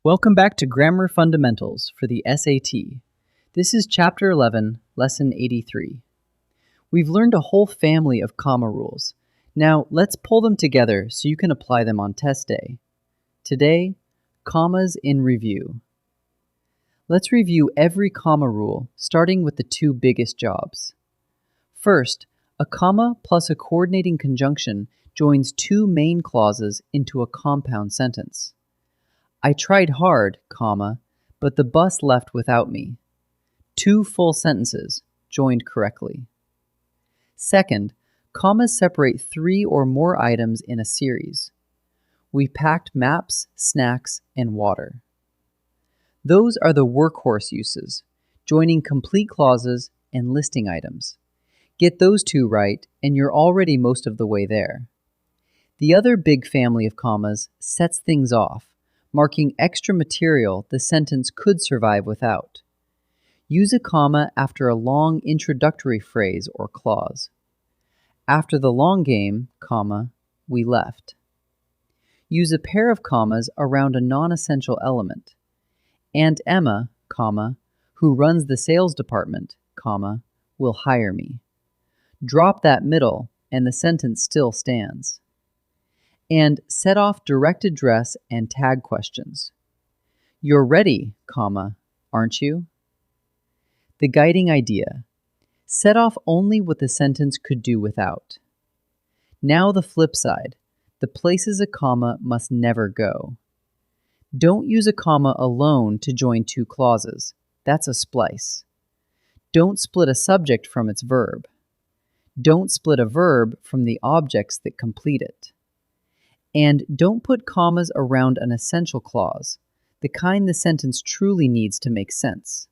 Welcome back to Grammar Fundamentals for the SAT. This is Chapter 11, Lesson 83. We've learned a whole family of comma rules. Now, let's pull them together so you can apply them on test day. Today, commas in review. Let's review every comma rule, starting with the two biggest jobs. First, a comma plus a coordinating conjunction joins two main clauses into a compound sentence. I tried hard, comma, but the bus left without me. Two full sentences, joined correctly. Second, commas separate three or more items in a series. We packed maps, snacks, and water. Those are the workhorse uses, joining complete clauses and listing items. Get those two right, and you're already most of the way there. The other big family of commas sets things off, marking extra material the sentence could survive without. Use a comma after a long introductory phrase or clause. After the long game, comma, we left. Use a pair of commas around a non-essential element. Aunt Emma, comma, who runs the sales department, comma, will hire me. Drop that middle, and the sentence still stands. And set off direct address and tag questions. You're ready, comma, aren't you? The guiding idea. Set off only what the sentence could do without. Now the flip side. The places a comma must never go. Don't use a comma alone to join two clauses. That's a splice. Don't split a subject from its verb. Don't split a verb from the objects that complete it. And don't put commas around an essential clause, the kind the sentence truly needs to make sense.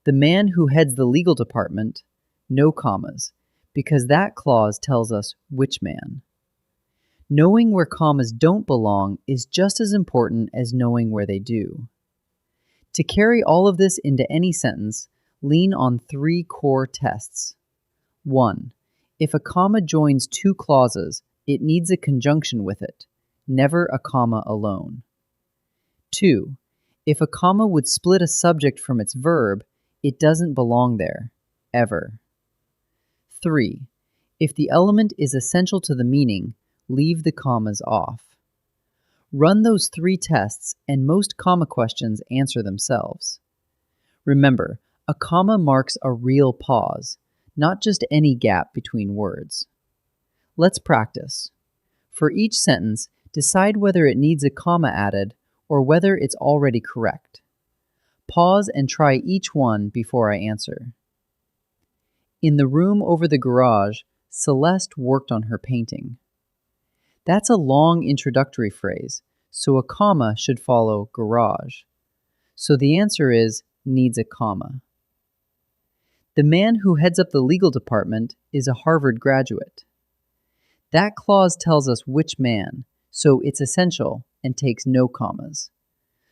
The man who heads the legal department, no commas, because that clause tells us which man. Knowing where commas don't belong is just as important as knowing where they do. To carry all of this into any sentence, lean on three core tests. 1. If a comma joins two clauses, it needs a conjunction with it, never a comma alone. 2. If a comma would split a subject from its verb, it doesn't belong there, ever. 3. If the element is essential to the meaning, leave the commas off. Run those three tests, and most comma questions answer themselves. Remember, a comma marks a real pause, not just any gap between words. Let's practice. For each sentence, decide whether it needs a comma added or whether it's already correct. Pause and try each one before I answer. In the room over the garage, Celeste worked on her painting. That's a long introductory phrase, so a comma should follow garage. So the answer is needs a comma. The man who heads up the legal department is a Harvard graduate. That clause tells us which man, so it's essential and takes no commas.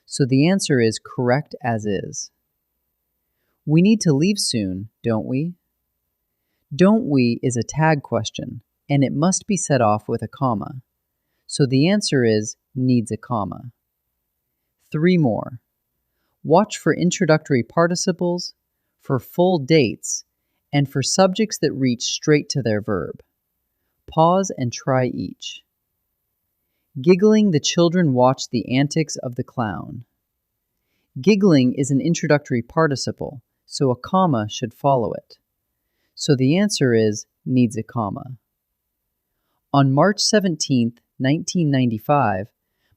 So the answer is correct as is. We need to leave soon, don't we? Don't we is a tag question, and it must be set off with a comma. So the answer is needs a comma. 3 more. Watch for introductory participles, for full dates, and for subjects that reach straight to their verb. Pause and try each. Giggling, the children watched the antics of the clown. Giggling is an introductory participle, so a comma should follow it. So the answer is needs a comma. On March 17, 1995,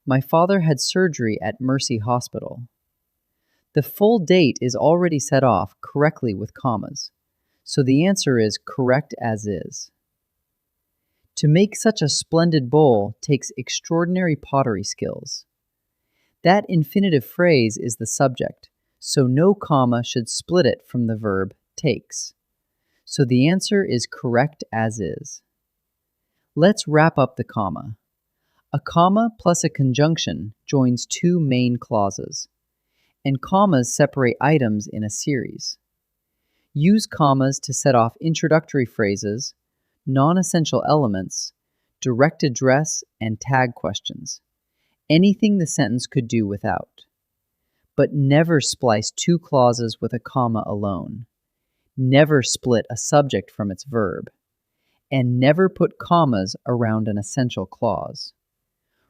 my father had surgery at Mercy Hospital. The full date is already set off correctly with commas, so the answer is correct as is. To make such a splendid bowl takes extraordinary pottery skills. That infinitive phrase is the subject, so no comma should split it from the verb takes. So the answer is correct as is. Let's wrap up the comma. A comma plus a conjunction joins two main clauses, and commas separate items in a series. Use commas to set off introductory phrases, non-essential elements, direct address, and tag questions, anything the sentence could do without. But never splice two clauses with a comma alone. Never split a subject from its verb. And never put commas around an essential clause.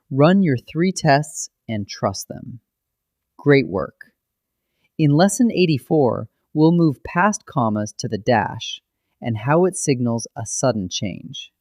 Run your 3 tests and trust them. Great work! In Lesson 84, we'll move past commas to the dash and how it signals a sudden change.